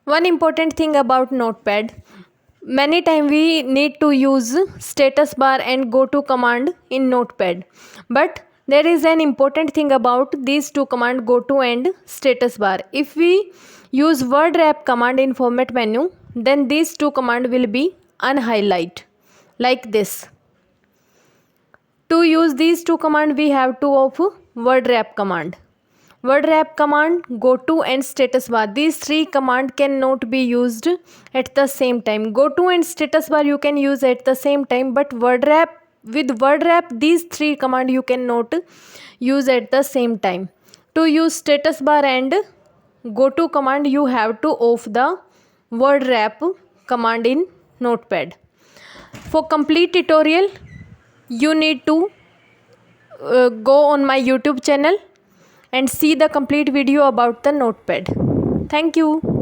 One important thing about Notepad, many time we need to use status bar and go to command in Notepad, but there is an important thing about these two command, go to and status bar. If we use word wrap command in format menu, then these two command will be unhighlight like this. To use these two command, we have to of word wrap command. Word wrap command, go to and status bar. These three command cannot be used at the same time. Go to and status bar you can use at the same time, but word wrap, with word wrap these three command you cannot use at the same time. To use status bar and go to command, you have to off the word wrap command in Notepad. For complete tutorial, you need to go on my YouTube channel and see the complete video about the Notepad. Thank you.